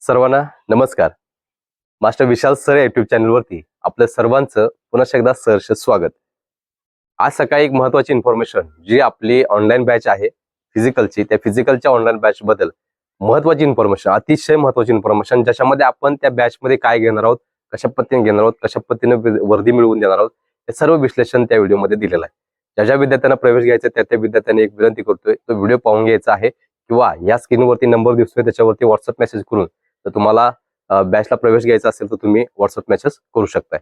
सर्वांना नमस्कार. मास्टर विशाल सर या युट्यूब चॅनलवरती आपल्या सर्वांचं पुन्हा एकदा सहर्ष स्वागत. आज सकाळी एक महत्वाची इन्फॉर्मेशन जी आपली ऑनलाईन बॅच आहे फिजिकलची, त्या फिजिकलच्या ऑनलाईन बॅच बद्दल महत्वाची इन्फॉर्मेशन, अतिशय महत्वाची इन्फॉर्मेशन, ज्याच्यामध्ये आपण त्या बॅच मध्ये काय घेणार आहोत, कशा पद्धतीने घेणार आहोत, कशा पद्धतीने वर्दी मिळवून देणार आहोत, हे सर्व विश्लेषण त्या व्हिडिओमध्ये दिलेलं आहे. ज्या ज्या विद्यार्थ्यांना प्रवेश घ्यायचा त्या विद्यार्थ्यांनी एक विनंती करतोय, तो व्हिडिओ पाहून घ्यायचा आहे किंवा या स्क्रीनवरती नंबर दिसतोय त्याच्यावरती व्हॉट्सअप मेसेज करून तर तुम्हाला बॅचला प्रवेश घ्यायचा असेल तर तुम्ही व्हॉट्सअप मेसेज करू शकताय.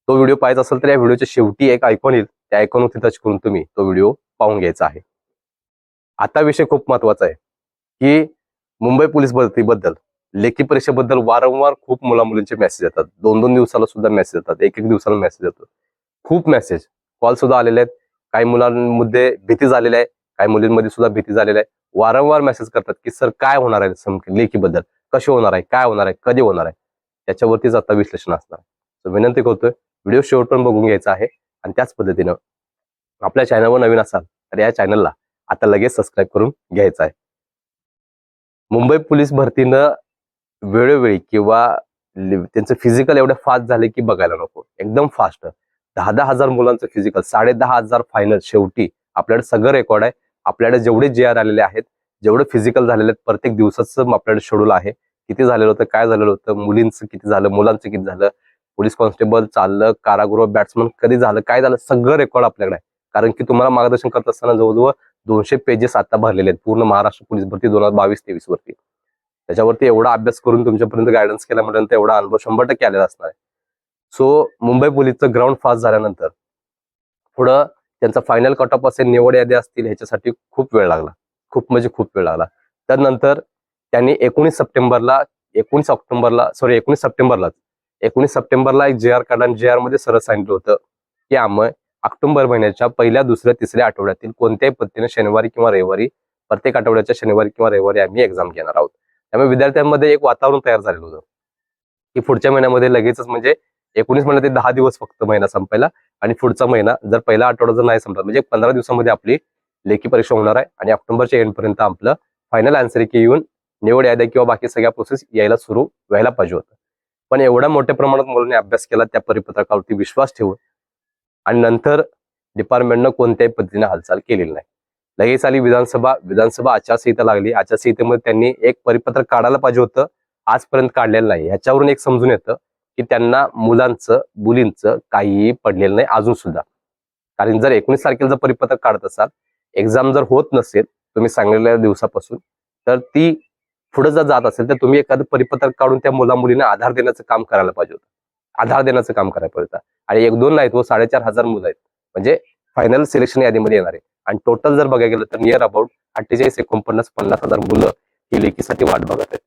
तो व्हिडिओ पाहायचा असेल तर या व्हिडिओच्या शेवटी एक आयकॉन येईल, त्या आयकॉनवरती टच करून तुम्ही तो व्हिडिओ पाहून घ्यायचा आहे. आता विषय खूप महत्वाचा आहे की मुंबई पोलीस भरतीबद्दल लेखी परीक्षेबद्दल वारंवार खूप मुलामुलींचे मेसेज येतात. 2-2 दिवसाला सुद्धा मेसेज येतात, एक दिवसाला मेसेज येतो, खूप मेसेज कॉल सुद्धा आलेले आहेत. काही मुलांमध्ये भीती झालेली आहे, काही मुलींमध्ये सुद्धा भीती झालेली आहे. वारंवार मेसेज करतात की सर काय होणार आहे लेखीबद्दल, कसे होणार आहे, काय होणार आहे, कधी होणार आहे, त्याच्यावरतीच आता विश्लेषण असणार आहे. विनंती करतोय व्हिडिओ शेवटपर्यंत बघून घ्यायचा आहे आणि त्याच पद्धतीनं आपल्या चॅनलवर नवीन असाल तर या चॅनलला आता लगेच सबस्क्राईब करून घ्यायचं आहे. मुंबई पोलीस भरतीनं वेळोवेळी किंवा त्यांचं फिजिकल एवढं फास्ट झाले की बघायला नको, एकदम फास्ट. 10,000 हजार मुलांचं फिजिकल, 10,500 फायनल. शेवटी आपल्याकडे सगळं रेकॉर्ड आहे, आपल्याकडे जेवढे JR आलेले आहेत, जेवढे फिजिकल झालेले आहेत, प्रत्येक दिवसाचं आपल्याकडे शेड्यूल आहे. किती झालेलं होतं, काय झालेलं होतं, मुलींचं किती झालं, मुलांचं किती झालं, पोलीस कॉन्स्टेबल चाललं, कारागृह बॅट्समन कधी झालं, काय झालं, सगळं रेकॉर्ड आपल्याकडे आहे. कारण की तुम्हाला मार्गदर्शन करत असताना जवळजवळ 200 पेजेस आता भरलेले आहेत पूर्ण महाराष्ट्र पोलीस भरती 2022-23 वरती. त्याच्यावरती एवढा अभ्यास करून तुमच्यापर्यंत गायडन्स केल्यानंतर एवढा अनुभव 100% आलेला असणार आहे. सो मुंबई पोलीसचं ग्राउंड फास्ट झाल्यानंतर पुढं त्यांचा फायनल कट ऑफ असेल, निवड यादी असतील, ह्याच्यासाठी खूप वेळ लागला, खूप म्हणजे खूप वेळ लागला. त्यानंतर त्यांनी 19 सप्टेंबरला एक JR काढला आणि JR मध्ये सरळ सांगितलं होतं की आम्ही ऑक्टोबर महिन्याच्या पहिल्या, दुसऱ्या, तिसऱ्या आठवड्यातील कोणत्याही पद्धतीने शनिवारी किंवा रविवारी, प्रत्येक आठवड्याच्या शनिवारी किंवा रविवारी आम्ही एक्झाम घेणार आहोत. त्यामुळे विद्यार्थ्यांमध्ये एक वातावरण तयार झालेलं होतं की पुढच्या महिन्यामध्ये लगेचच, म्हणजे 19 महिन्यात ते 10 दिवस फक्त महिना संपायला, आणि पुढचा महिना जर पहिला आठवडा जर नाही संपला म्हणजे 15 दिवसामध्ये आपली लेखी परीक्षा होणार आहे आणि ऑक्टोबरच्या एंड पर्यंत आपलं फायनल आन्सर की येऊन निवड याद्या किंवा बाकी सगळ्या प्रोसेस यायला सुरू व्हायला पाहिजे होतं. पण एवढ्या मोठ्या प्रमाणात मुलांनी अभ्यास केला त्या परिपत्रकावरती विश्वास ठेवून, आणि नंतर डिपार्टमेंटनं कोणत्याही पद्धतीने हालचाल केलेली नाही. लगेच आली विधानसभा आचारसंहिता लागली. आचारसंहितेमध्ये त्यांनी एक परिपत्रक काढायला पाहिजे होतं, आजपर्यंत काढलेलं नाही. ह्याच्यावरून एक समजून येतं की त्यांना मुलींचं काहीही पडलेलं नाही अजून सुद्धा. कारण जर 19 तारखेला जर परिपत्रक काढत असाल, एक्झाम जर होत नसेल तुम्ही सांगितलेल्या दिवसापासून, तर ती पुढे जर जात असेल तर तुम्ही एखादं परिपत्रक काढून त्या मुलींना आधार देण्याचं काम करायला पाहिजे होतं, आणि 1-2 नाहीत, 4,500 मुलं आहेत, म्हणजे फायनल सिलेक्शन यादीमध्ये येणार आहे. आणि टोटल जर बघायला गेलं तर नियर अबाउट 48-49-50,000 मुलं ही लेखीसाठी वाट बघत आहेत.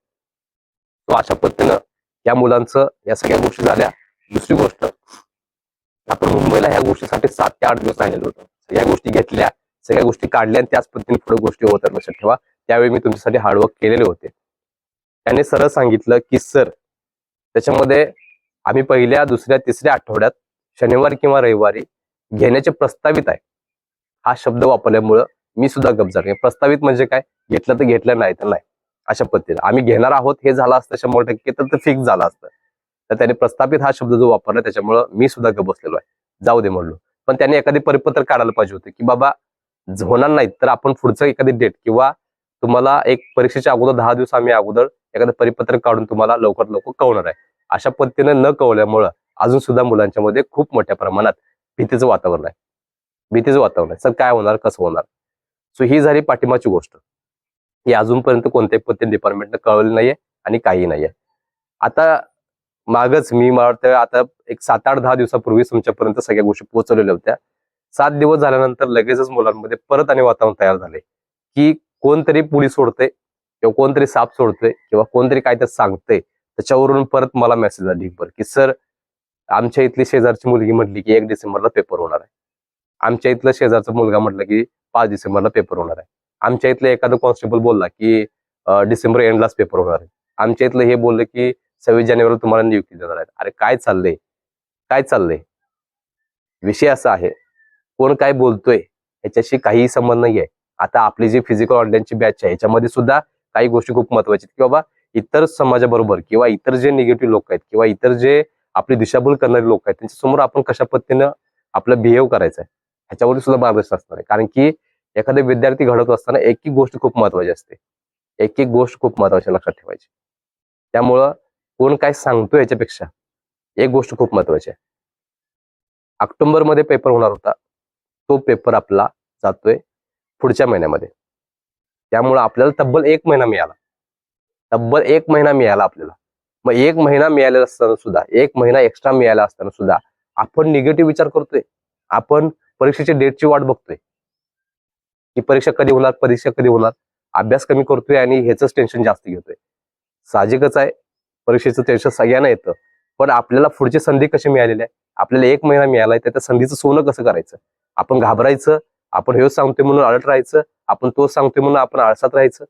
तो अशा पद्धतीनं या मुलांचं या सगळ्या गोष्टी झाल्या. दुसरी गोष्ट, आपण मुंबईला ह्या गोष्टीसाठी 7 ते 8 दिवस राहिलेलो होतो. सगळ्या गोष्टी घेतल्या, सगळ्या गोष्टी काढल्या आणि त्याच पद्धतीने पुढे गोष्टी होतात. लक्षात ठेवा, त्यावेळी मी तुमच्यासाठी हार्डवर्क केलेले होते. त्याने सरळ सांगितलं की सर त्याच्यामध्ये आम्ही पहिल्या, दुसऱ्या, तिसऱ्या आठवड्यात शनिवार किंवा रविवारी घेण्याचे प्रस्तावित आहे. हा शब्द वापरल्यामुळं मी सुद्धा गप झाले. प्रस्तावित म्हणजे काय, घेतलं तर घेतलं, नाही तर नाही, अशा पद्धतीने. आम्ही घेणार आहोत हे झालं असतं 100% तर फिक्स झालं असतं. तर त्याने प्रस्तावित हा शब्द जो वापरला त्याच्यामुळं मी सुद्धा गप बसलेलो आहे. जाऊ दे म्हणलो. पण त्याने एखादी परिपत्रक काढायला पाहिजे होतं की बाबा होणार नाही तर आपण पुढचं एखादी डेट किंवा तुम्हाला एक परीक्षेच्या अगोदर 10 दिवस आम्ही अगोदर एखादं परिपत्रक काढून तुम्हाला लवकर कळवणार आहे. अशा पद्धतीने न कळवल्यामुळं अजून सुद्धा मुलांच्या मध्ये खूप मोठ्या प्रमाणात भीतीचं वातावरण आहे. सर काय होणार, कसं होणार. सो ही झाली पाठिंबाची गोष्ट. ही अजूनपर्यंत कोणत्याही पद्धतीने डिपार्टमेंटनं कळवली नाहीये आणि काही नाहीये. आता मागच मी मला वाटतं आता एक 7-8-10 दिवसापूर्वी तुमच्यापर्यंत सगळ्या गोष्टी पोहोचवलेल्या होत्या. 7 दिवस झाल्यानंतर लगेचच मुलांमध्ये परत आणि वातावरण तयार झाले की कोणतरी पुढे सोडते किंवा कोणतरी साप सोडतोय किंवा कोणतरी काहीतरी सांगते. त्याच्यावरून परत मला मेसेज आला ढीगभर की सर आमच्या इथली शेजारची मुलगी म्हटली की 1 डिसेंबरला पेपर होणार आहे. आमच्या इथला शेजारचा मुलगा म्हटलं की 5 डिसेंबरला पेपर होणार आहे. आमच्या इथलं एखादं कॉन्स्टेबल बोलला की डिसेंबर एंडलाच पेपर होणार आहे. आमच्या इथलं हे बोललं की 26 जानेवारीला तुम्हाला नियुक्ती देणार आहेत. अरे काय चाललंय. विषय असा आहे, कोण काय बोलतोय याच्याशी काही संबंध नाहीये. आता आपली जी फिजिकल ऑनलाईनची बॅच आहे याच्यामध्ये सुद्धा काही गोष्टी खूप महत्वाच्या, की बाबा इतर समाजाबरोबर किंवा इतर जे निगेटिव्ह लोक आहेत किंवा इतर जे आपली दिशाभूल करणारे लोक आहेत त्यांच्यासमोर आपण कशा पद्धतीनं आपलं बिहेव करायचं आहे ह्याच्यावर सुद्धा मार्गदर्शन असणार आहे. कारण की एखादा विद्यार्थी घडत असताना एक एक गोष्ट खूप महत्वाची असते, एक एक गोष्ट खूप महत्वाची लक्षात ठेवायची. त्यामुळं कोण काय सांगतो याच्यापेक्षा एक गोष्ट खूप महत्वाची आहे. ऑक्टोबरमध्ये पेपर होणार होता, तो पेपर आपला जातोय पुढच्या महिन्यामध्ये. त्यामुळे आपल्याला तब्बल 1 महिना मिळाला, तब्बल 1 महिना मिळाला आपल्याला. मग 1 महिना मिळालेला असताना सुद्धा, 1 महिना एक्स्ट्रा मिळाला असताना सुद्धा आपण निगेटिव्ह विचार करतोय. आपण परीक्षेच्या डेटची वाट बघतोय की परीक्षा कधी होणार, परीक्षा कधी होणार. अभ्यास कमी करतोय आणि ह्याचंच टेन्शन जास्त घेतोय. साहजिकच आहे, परीक्षेचं टेन्शन सगळ्यांना येतं. पण आपल्याला पुढची संधी कशी मिळालेली आहे, आपल्याला 1 महिना मिळालाय, त्या संधीचं सोनं कसं करायचं. आपण घाबरायचं, आपण हेच सांगतोय म्हणून अलर्ट राहायचं, आपण तोच सांगतोय म्हणून आपण आळसात राहायचं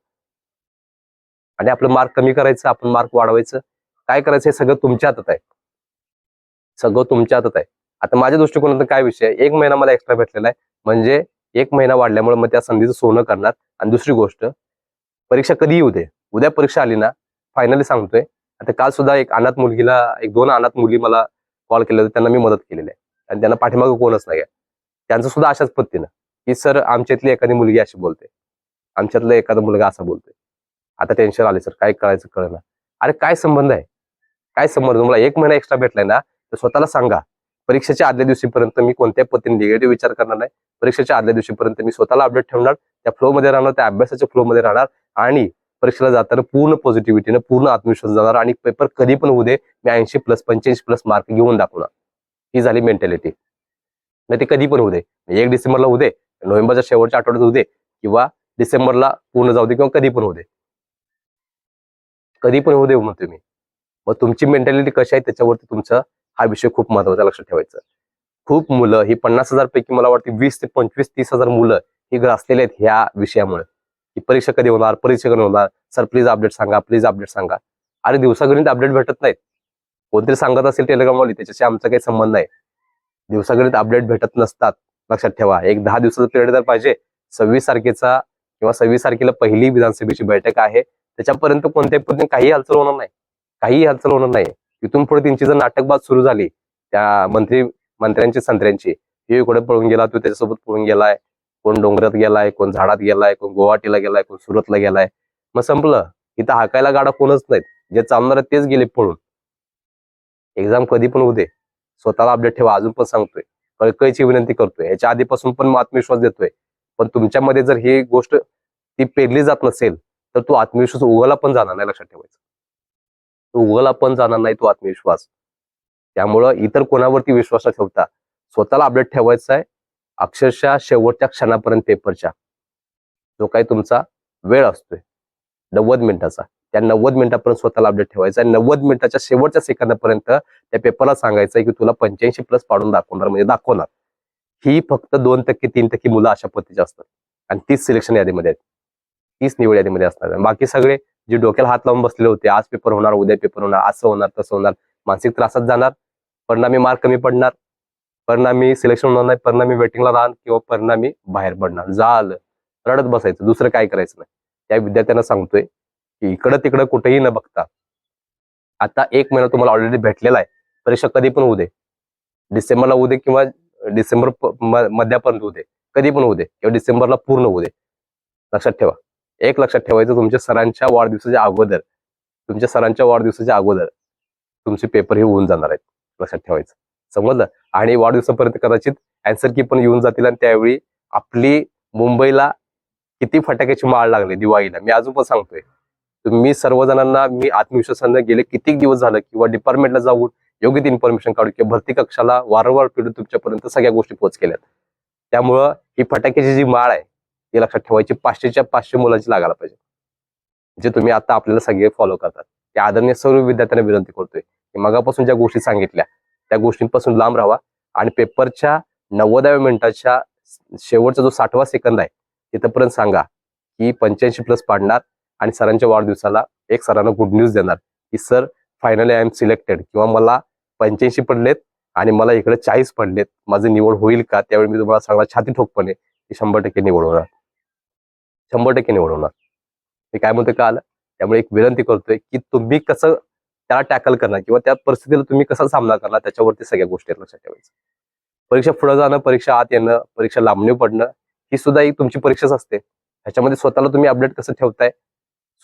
आणि आपलं मार्क कमी करायचं, आपण मार्क वाढवायचं. काय करायचं हे सगळं तुमच्या हातात आहे, सगळं तुमच्या हातात आहे. आता माझ्या दृष्टिकोनातून काय विषय आहे, 1 महिना मला एक्स्ट्रा भेटलेला आहे, म्हणजे 1 महिना वाढल्यामुळे मग त्या संधीचं सोनं करणार. आणि दुसरी गोष्ट, परीक्षा कधी येऊ दे, उद्या परीक्षा आली ना, फायनली सांगतोय. आता काल सुद्धा एक अनाथ मुलगीला, 1-2 अनाथ मुली मला कॉल केले होते, त्यांना मी मदत केलेली आहे आणि त्यांना पाठीमागं कोणच नाही आहे. त्यांचं सुद्धा अशाच पद्धतीनं की सर आमच्यातली एखादी मुलगी अशी बोलते, आमच्यातला एखादा मुलगा असा बोलतोय. आता टेन्शन आले सर, काय करायचं कळना. अरे काय संबंध आहे, काय संबंध. तुम्हाला 1 महिना एक्स्ट्रा भेटलाय ना, तर स्वतःला सांगा परीक्षेच्या आदल्या दिवशीपर्यंत मी कोणत्या पद्धतीने निगेटिव्ह विचार करणार नाही. परीक्षेच्या आदल्या दिवशीपर्यंत मी स्वतःला अपडेट ठेवणार, त्या फ्लो मध्ये राहणार, त्या अभ्यासाच्या फ्लो मध्ये राहणार आणि परीक्षेला जाताना पूर्ण पॉझिटिव्हिटीने, पूर्ण आत्मविश्वास जाणार आणि पेपर कधी पण होऊ दे, मी 80+ 85+ मार्क घेऊन दाखवणार. ही झाली मेंटॅलिटी. नाही ते कधी पण होऊ दे, 1 डिसेंबरला होऊ दे, नोव्हेंबरच्या शेवटच्या आठवड्यात होऊ दे किंवा डिसेंबरला पूर्ण जाऊ दे किंवा कधी पण होऊ दे, कधी पण होऊ दे म्हणतो मी. मग तुमची मेंटॅलिटी कशी आहे त्याच्यावरती तुमचा हा विषय खूप महत्वाचा लक्षात ठेवायचा. खूप मुलं ही 50,000 पैकी मला वाटतं 20 ते 25 30,000 मुलं ही ग्रासलेले आहेत ह्या विषयामुळे की परीक्षा कधी होणार, परीक्षा कधी होणार, सर प्लीज अपडेट सांगा, प्लीज अपडेट सांगा. अरे दिवसागणिक अपडेट भेटत नाहीत. कोणतरी सांगत असेल टेलिग्रामवाली, त्याच्याशी आमचा काही संबंध नाही. दिवसागणिक अपडेट भेटत नसतात, लक्षात ठेवा. एक 10 दिवसाचा पिरियड तर पाहिजे. 26 तारखेचा किंवा 26 तारखेला पहिली विधानसभेची बैठक आहे, त्याच्यापर्यंत कोणत्याही पद्धतीने काही हालचाल होणार नाही, काही हालचाल होणार नाही. तिथून पुढे त्यांची जर नाटकबाज सुरू झाली, त्या मंत्र्यांची संत्र्यांची, हे इकडे पळून गेला, तो त्याच्यासोबत पळून गेलाय, कोण डोंगरात गेलाय, कोण झाडात गेलाय, कोण गुवाहाटीला गेलाय, कोण सुरतला गेलाय, मग संपलं. इथं हाकायला गाडा कोणच नाहीत, जे चालणार तेच गेले पळून. एक्झाम कधी पण होऊ दे, स्वतःला अपडेट ठेवा. अजून पण सांगतोय, कळकळीची विनंती करतोय, याच्या आधीपासून पण आत्मविश्वास देतोय. पण तुमच्यामध्ये जर ही गोष्ट ती पेरली जात नसेल तर तो आत्मविश्वास उगवला पण जाणार नाही, लक्षात ठेवायचं. तो उगवला पण जाणार नाही तो आत्मविश्वास. त्यामुळं इतर कोणावरती विश्वास न ठेवता स्वतःला अपडेट ठेवायचा आहे, अक्षरशः शेवटच्या क्षणापर्यंत पेपरच्या. जो काही तुमचा वेळ असतोय 90 मिनिटाचा, त्या 90 मिनिटापर्यंत स्वतःला अपडेट ठेवायचा आहे. 90 मिनिटाच्या शेवटच्या सेकंदापर्यंत त्या पेपरला सांगायचं की तुला 85+ पाडून दाखवणार, म्हणजे दाखवणार. ही फक्त 2% 3% मुलं अशा पद्धतीची असतात आणि 30 सिलेक्शन यादीमध्ये आहेत, 30 निवड यादीमध्ये असणार. बाकी सगळे जे डोक्याला हात लावून बसलेले होते, आज पेपर होणार, उद्या पेपर होणार, असं होणार, तसं होणार, मानसिक त्रासात जाणार, परिणामी मार्क कमी पडणार, परिणामी सिलेक्शन होणार नाही, परिणामी वेटिंगला राहणार किंवा परिणामी बाहेर पडणार. झालं, रडत बसायचं, दुसरं काय करायचं नाही. त्या विद्यार्थ्यांना सांगतोय की इकडं तिकडं कुठेही न बघता आता 1 महिना तुम्हाला ऑलरेडी भेटलेला आहे. परीक्षा कधी पण होऊ दे, डिसेंबरला होऊ दे किंवा डिसेंबर मध्यापर्यंत होऊ दे, कधी पण होऊ दे किंवा डिसेंबरला पूर्ण होऊ दे. लक्षात ठेवा, एक लक्षात ठेवायचं, तुमच्या सरांच्या वाढदिवसाच्या अगोदर, तुमच्या सरांच्या वाढदिवसाच्या अगोदर तुमचे पेपर हे होऊन जाणार आहेत, लक्षात ठेवायचं. समजलं. आणि वाढदिवसापर्यंत कदाचित आन्सर की पण येऊन जातील आणि त्यावेळी आपली मुंबईला किती फटाक्याची माळ लागली दिवाळीला, मी अजून पण सांगतोय. तुम्ही सर्वजणांना मी आत्मविश्वासाने गेले किती दिवस झालं किंवा डिपार्टमेंटला जाऊन योग्य ती इन्फॉर्मेशन काढून किंवा भरती कक्षाला वारंवार पिढी तुमच्यापर्यंत सगळ्या गोष्टी पोहोच केल्यात. त्यामुळं ही फटाक्याची जी माळ आहे ती लक्षात ठेवायची, 500च्या 500 मुलांची लागायला पाहिजे, जे तुम्ही आता आपल्याला सगळे फॉलो करतात. त्या आदरणीय सर्व विद्यार्थ्यांना विनंती करतोय की मगापासून ज्या गोष्टी सांगितल्या त्या गोष्टींपासून लांब राहावा आणि पेपरच्या 90व्या मिनिटाच्या शेवटचा जो 60वा सेकंद आहे तिथपर्यंत सांगा की 85+ पाडणार आणि सरांच्या वाढदिवसाला एक सरांना गुड न्यूज देणार की sir finally I am selected, किंवा मला 85 पडलेत आणि मला इकडे 40 पडलेत, माझी निवड होईल का. त्यावेळी मी तुम्हाला सांगणार छाती ठोकपणे की 100% निवड होणार, 100% निवड होणार. मी काय म्हणतो का आलं, त्यामुळे एक विनंती करतोय की तुम्ही कसं त्याला टॅकल करणार किंवा त्या परिस्थितीला तुम्ही कसा सामना करणार त्याच्यावरती सगळ्या गोष्टी लक्षात ठेवायचं. परीक्षा पुढे जाणं, परीक्षा आत येणं, परीक्षा लांबणी पडणं ही सुद्धा एक तुमची परीक्षाच असते. ह्याच्यामध्ये स्वतःला तुम्ही अपडेट कसं ठेवताय,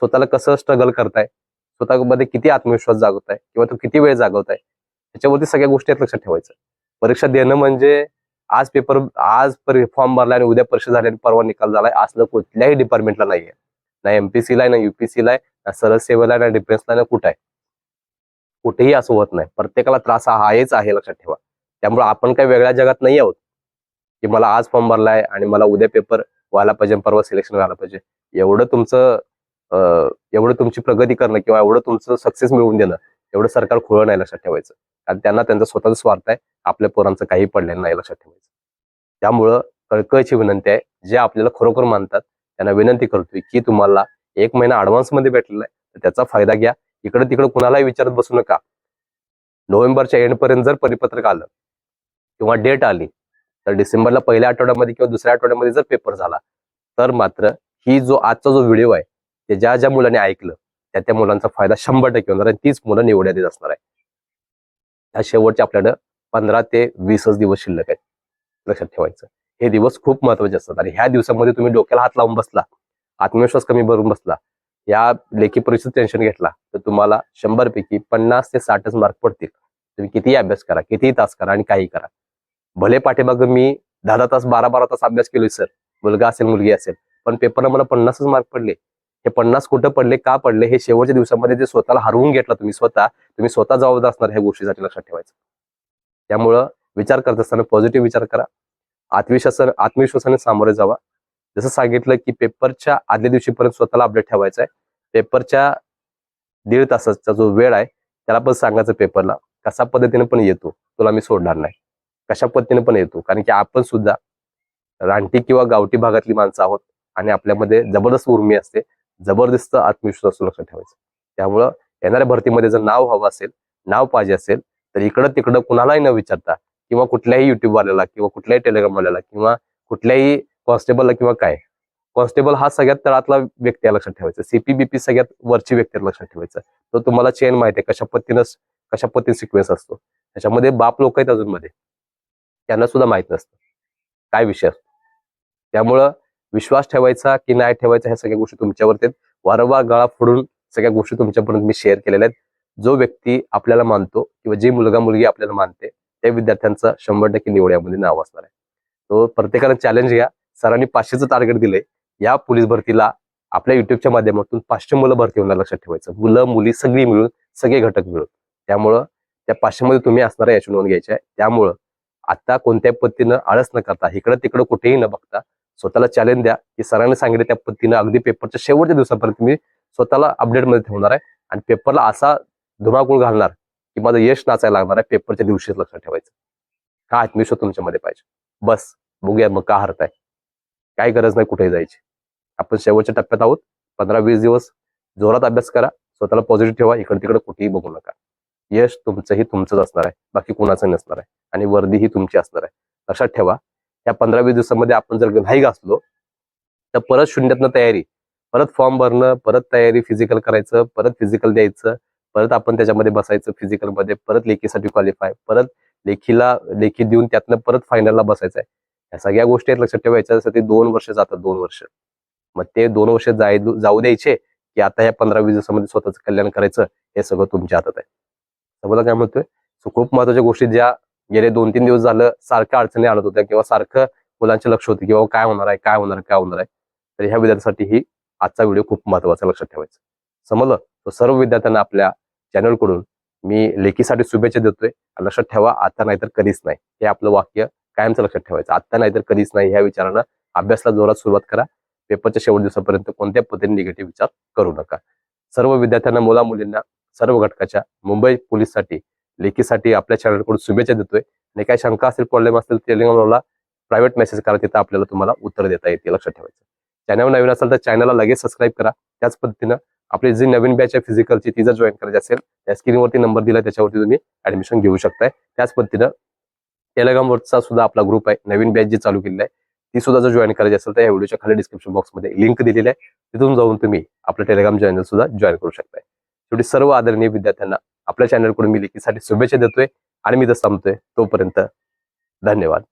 स्वतःला कसं स्ट्रगल करताय, स्वतःमध्ये किती आत्मविश्वास जागवताय किंवा तो किती वेळ जागवताय, ह्याच्यावरती सगळ्या गोष्टी लक्षात ठेवायचं. परीक्षा देणं म्हणजे आज फॉर्म भरला आणि उद्या परीक्षा झाली आणि परवा निकाल झालाय असलं कुठल्याही डिपार्टमेंटला नाहीये. ना एमपीसीला आहे, ना युपीसीला आहे, ना सरळ सेवेला आहे, ना डिफेन्सला, ना कुठं आहे. कुठेही असं होत नाही. प्रत्येकाला त्रास हा आहेच आहे, लक्षात ठेवा. त्यामुळे आपण काही वेगळ्या जगात नाही आहोत की मला आज फॉर्म भरलाय आणि मला उद्या पेपर व्हायला पाहिजे, परवा सिलेक्शन व्हायला पाहिजे. एवढं तुमचं एवढं तुमची प्रगती करणं किंवा एवढं तुमचं सक्सेस मिळवून देणं एवढं सरकार खुळं नाही, लक्षात ठेवायचं. कारण त्यांना त्यांचा स्वतःचा स्वार्थ आहे, आपल्या पोरांचं काही पडलेलं नाही, लक्षात ठेवायचं. त्यामुळं कळकळीची विनंती आहे, जे आपल्याला खरोखर मानतात त्यांना विनंती करतोय की तुम्हाला 1 महिना ऍडव्हान्स मध्ये भेटलेला आहे, तर त्याचा फायदा घ्या. इकडे तिकडे कुणालाही विचारत बसू नका. नोव्हेंबरच्या एंड पर्यंत जर परिपत्रक आलं किंवा डेट आली तर डिसेंबरला पहिल्या आठवड्यामध्ये किंवा दुसऱ्या आठवड्यामध्ये जर पेपर झाला तर मात्र ही आजचा जो व्हिडिओ आहे ते ज्या ज्या मुलांनी ऐकलं त्या मुलांचा फायदा 100% होणार आणि तीच मुलं निवडण्यात येत असणार आहे. त्या शेवटचे आपल्याकडं 15 ते 20 दिवस शिल्लक आहेत, लक्षात ठेवायचं. हे दिवस खूप महत्वाचे असतात आणि ह्या दिवसामध्ये तुम्ही डोक्याला हात लावून बसला, आत्मविश्वास कमी भरून बसला, या लेखी परीक्षेत टेन्शन घेतला तर तुम्हाला 100 पैकी 50 ते 60 मार्क पडतील. तुम्ही कितीही अभ्यास करा, कितीही तास करा आणि काही करा. भले पाठीमाग मी 10 तास 12 तास अभ्यास केलोय सर, मुलगा असेल मुलगी असेल, पण पेपरला मला 50च मार्क पडले. हे 50 कुठं पडले, का पडले, हे शेवटच्या दिवसामध्ये जे स्वतःला हरवून घेतला तुम्ही स्वतः जबाबदार असणार ह्या गोष्टीसाठी, लक्षात ठेवायचं. त्यामुळं विचार करत असताना पॉझिटिव्ह विचार करा, आत्मविश्वासाने सामोरे जावा. जसं सांगितलं की पेपरच्या आदल्या दिवशीपर्यंत स्वतःला अपडेट ठेवायचा आहे. पेपरच्या 1.5 तासाचा जो वेळ आहे त्याला पण सांगायचं पेपरला कशा पद्धतीने पण येतो, तुला मी सोडणार नाही, कशा पद्धतीने पण येतो. कारण की आपण सुद्धा रानटी किंवा गावठी भागातली माणसं आहोत आणि आपल्यामध्ये जबरदस्त उर्मी असते, जबरदस्त आत्मविश्वास असतो, लक्षात ठेवायचं. त्यामुळं येणाऱ्या भरतीमध्ये जर नाव हवं असेल, नाव पाहिजे असेल तर इकडं तिकडं कुणालाही न विचारता किंवा कुठल्याही युट्यूबवाल्याला किंवा कुठल्याही टेलिग्रामवाल्याला किंवा कुठल्याही कॉन्स्टेबलला किंवा काय, कॉन्स्टेबल हा सगळ्यात तळातला व्यक्ती आहे, लक्षात ठेवायचं. सीपीबीपी सगळ्यात वरची व्यक्ती आहे, लक्षात ठेवायचं. तो तुम्हाला चेन माहिती आहे कशा पद्धतीने सिक्वेन्स असतो. त्याच्यामध्ये बाप लोक आहेत अजून मध्ये, त्यांना सुद्धा माहित नसतं काय विषय असतो. त्यामुळं विश्वास ठेवायचा की नाही ठेवायचा ह्या सगळ्या गोष्टी तुमच्यावरती आहेत. वारंवार गळा फोडून सगळ्या गोष्टी तुमच्यापर्यंत मी शेअर केलेल्या आहेत. जो व्यक्ती आपल्याला मानतो किंवा जी मुलगा मुलगी आपल्याला मानते त्या विद्यार्थ्यांचा 100% निवड यामध्ये नाव असणार आहे. तो प्रत्येकाने चॅलेंज घ्या. सरांनी 500चं टार्गेट दिलंय. या पोलीस भरतीला आपल्या युट्यूबच्या माध्यमातून 500 मुलं भरती होणार, लक्षात ठेवायचं. मुलं मुली सगळी मिळून, सगळे घटक मिळून. त्यामुळं त्या 500 मध्ये तुम्ही असणार याची नोंद घ्यायची आहे. त्यामुळं आता कोणत्याही पद्धतीनं आळस न करता, इकडं तिकडं कुठेही न बघता स्वतःला चॅलेंज द्या की सरांनी सांगितलं त्या पद्धतीनं अगदी पेपरच्या शेवटच्या दिवसापर्यंत मी स्वतःला अपडेटमध्ये ठेवणार आहे आणि पेपरला असा धुमाकूळ घालणार की माझं यश नाचायला लागणार आहे पेपरच्या दिवशीच, लक्षात ठेवायचं. हा आत्मविश्वास तुमच्यामध्ये पाहिजे. बस बघूया मग का हरताय, काही गरज नाही कुठेही जायची. आपण शेवटच्या टप्प्यात आहोत. 15-20 दिवस जोरात अभ्यास करा, स्वतःला पॉझिटिव्ह ठेवा, इकडे तिकडे कुठेही बघू नका. यश तुमचंही तुमचंच असणार आहे, बाकी कुणाचं नसणार आहे आणि वर्दी ही तुमची असणार आहे, लक्षात ठेवा. या 15-20 दिवसामध्ये आपण जर नाही घासलो तर परत शून्यातनं तयारी, परत फॉर्म भरणं, परत तयारी, फिजिकल करायचं, परत फिजिकल द्यायचं, परत आपण त्याच्यामध्ये बसायचं फिजिकलमध्ये, परत लेखीसाठी क्वालिफाय, परत लेखी देऊन त्यातनं परत फायनलला बसायचं आहे. या सगळ्या गोष्टी आहेत, लक्षात ठेवा. याच्यासाठी 2 वर्ष जातात, 2 वर्ष. मग ते 2 वर्ष जाऊ द्यायचे की आता या 15-20 दिवसामध्ये स्वतःचं कल्याण करायचं, हे सगळं तुमच्या हातात आहे. समजा काय म्हणतोय, खूप महत्वाच्या गोष्टी ज्या गेले 2-3 दिवस झालं सारख्या अडचणी आणत होत्या किंवा सारखं मुलांचे लक्ष होते किंवा काय होणार आहे, काय होणार आहे, काय होणार आहे, तर ह्या विद्यार्थ्यांसाठी ही आजचा व्हिडिओ खूप महत्वाचा, लक्षात ठेवायचं. समजलं. तर सर्व विद्यार्थ्यांना आपल्या चॅनलकडून मी लेखीसाठी शुभेच्छा देतोय. लक्षात ठेवा, आता नाहीतर कधीच नाही, हे आपलं वाक्य कायमचं लक्षात ठेवायचं. आता नाहीतर कधीच नाही ह्या विचारानं अभ्यासाला जोरात सुरुवात करा. पेपरच्या शेवट दिवसापर्यंत कोणत्या पद्धतीने निगेटिव्ह विचार करू नका. सर्व विद्यार्थ्यांना, मुला मुलींना, सर्व घटकाच्या मुंबई पोलीससाठी लेखीसाठी आपल्या चॅनलकडून शुभेच्छा देतोय. आणि काही शंका असेल, प्रॉब्लेम असेल, टेलिग्रामला प्रायव्हेट मेसेज करा, तिथं आपल्याला तुम्हाला उत्तर देता येते, लक्षात ठेवायचं. चॅनल नवीन असेल तर चॅनलला लगेच सबस्क्राईब करा. त्याच पद्धतीनं आपली जी नवीन बॅच आहे फिजिकलची, ती जर जॉईन करायची असेल त्या स्क्रीनवरती नंबर दिला, त्याच्यावरती तुम्ही ऍडमिशन घेऊ शकताय. त्याच पद्धतीनं टेलिग्रामवरचा सुद्धा आपला ग्रुप आहे, नवीन बॅच जी चालू केलेली आहे ती सुद्धा जर जॉईन करायची असेल तर या व्हिडिओच्या खाली डिस्क्रिप्शन बॉक्समध्ये लिंक दिलेली आहे, तिथून जाऊन तुम्ही आपलं टेलिग्राम चॅनल सुद्धा जॉईन करू शकताय. शेवटी सर्व आदरणीय विद्यार्थ्यांना आपल्या चॅनलकडून मी लेखीसाठी शुभेच्छा देतोय आणि मी तर थांबतोय. तोपर्यंत धन्यवाद.